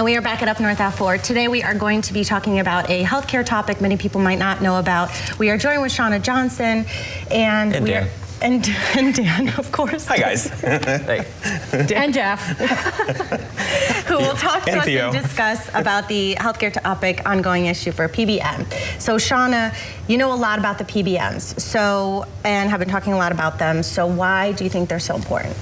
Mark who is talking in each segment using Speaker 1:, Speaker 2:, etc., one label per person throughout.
Speaker 1: And we are back at Up North at 4. Today we are going to be talking about a healthcare topic many people might not know about. We are joined with Shauna Johnson and
Speaker 2: Dan.
Speaker 1: And Dan, of course.
Speaker 3: Hi, guys.
Speaker 2: Hey.
Speaker 1: And Jeff, who will talk to us
Speaker 3: Theo.
Speaker 1: and discuss about the healthcare topic ongoing issue for PBM. So Shauna, you know a lot about the PBMs, and have been talking a lot about them. So why do you think they're so important?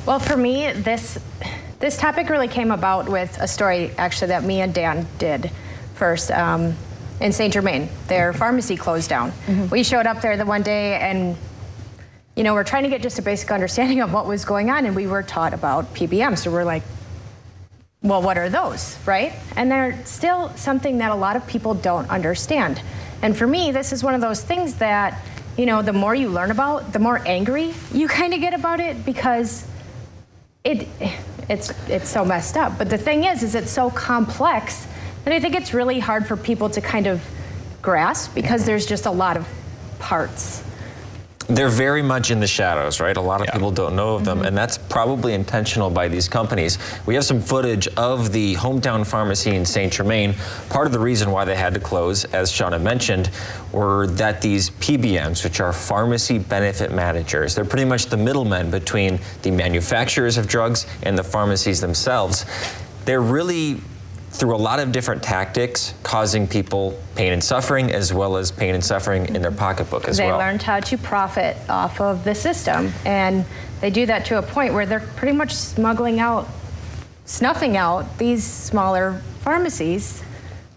Speaker 4: Well, for me, this topic really came about with a story actually that me and Dan did first in St. Germain. Their pharmacy closed down. Mm-hmm. We showed up there the one day and we're trying to get just a basic understanding of what was going on, and we were taught about PBMs. So we're like, well, what are those, right? And they're still something that a lot of people don't understand. And for me, this is one of those things that, the more you learn about, the more angry you kind of get about it, because it's so messed up. But the thing is it's so complex that I think it's really hard for people to kind of grasp, because there's just a lot of parts.
Speaker 2: They're very much in the shadows, right? A lot of people don't know of them, and that's probably intentional by these companies. We have some footage of the hometown pharmacy in St. Germain. Part of the reason why they had to close, as Shauna mentioned, were that these PBMs, which are pharmacy benefit managers, they're pretty much the middlemen between the manufacturers of drugs and the pharmacies themselves. They're really, through a lot of different tactics, causing people pain and suffering, as well as pain and suffering in their pocketbook as well.
Speaker 4: They learned how to profit off of the system, and they do that to a point where they're pretty much snuffing out these smaller pharmacies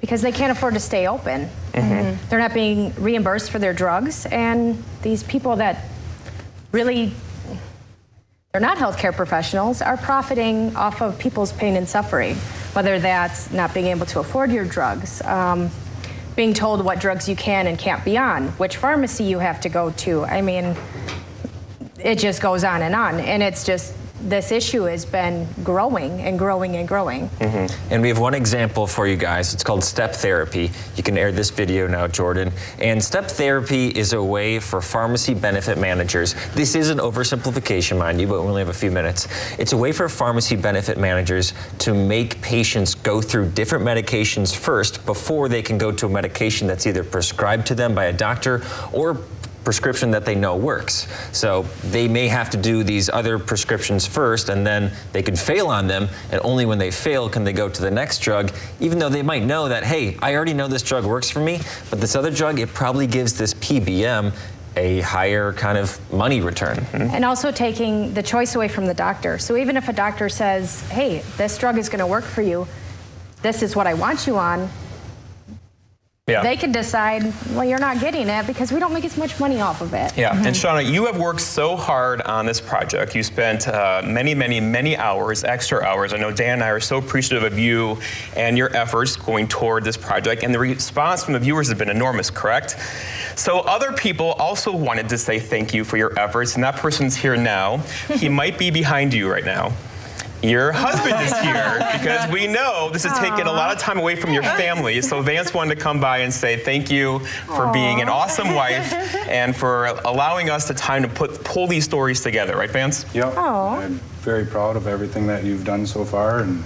Speaker 4: because they can't afford to stay open. Mm-hmm. They're not being reimbursed for their drugs, and these people that really, they're not healthcare professionals, are profiting off of people's pain and suffering, whether that's not being able to afford your drugs, being told what drugs you can and can't be on, which pharmacy you have to go to. I mean, it just goes on. And it's just, this issue has been growing and growing and growing.
Speaker 2: Mm-hmm. And we have one example for you guys. It's called step therapy. You can air this video now, Jordan. And step therapy is a way for pharmacy benefit managers. This is an oversimplification, mind you, but we only have a few minutes. It's a way for pharmacy benefit managers to make patients go through different medications first before they can go to a medication that's either prescribed to them by a doctor or prescription that they know works. So they may have to do these other prescriptions first, and then they could fail on them, and only when they fail can they go to the next drug, even though they might know that, hey, I already know this drug works for me, but this other drug, it probably gives this PBM a higher kind of money return.
Speaker 4: And also taking the choice away from the doctor. So even if a doctor says, hey, this drug is gonna work for you, this is what I want you on, they can decide, well, you're not getting it because we don't make as much money off of it.
Speaker 3: Yeah, and Shauna, you have worked so hard on this project. You spent many hours, extra hours. I know Dan and I are so appreciative of you and your efforts going toward this project, and the response from the viewers has been enormous, correct? So other people also wanted to say thank you for your efforts, and that person's here now. He might be behind you right now. Your husband is here, because we know this has taken a lot of time away from your family. So Vance wanted to come by and say thank you for being an awesome wife and for allowing us the time to pull these stories together. Right, Vance?
Speaker 5: Yep. I'm very proud of everything that you've done so far, and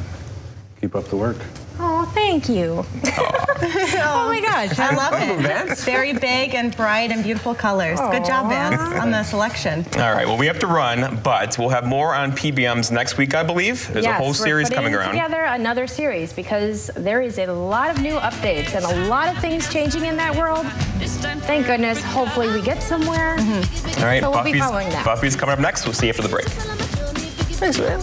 Speaker 5: keep up the work.
Speaker 4: Oh, thank you.
Speaker 1: Oh my gosh, I love it. Very big and bright and beautiful colors. Good job, Vance, on the selection.
Speaker 3: All right, well, we have to run, but we'll have more on PBMs next week, I believe. There's a whole series coming around.
Speaker 4: Yes, we're putting together another series, because there is a lot of new updates and a lot of things changing in that world. Thank goodness. Hopefully we get somewhere.
Speaker 3: All right,
Speaker 4: so we'll be following that.
Speaker 3: Buffy's coming up next. We'll see you after the break.
Speaker 2: Thanks, man.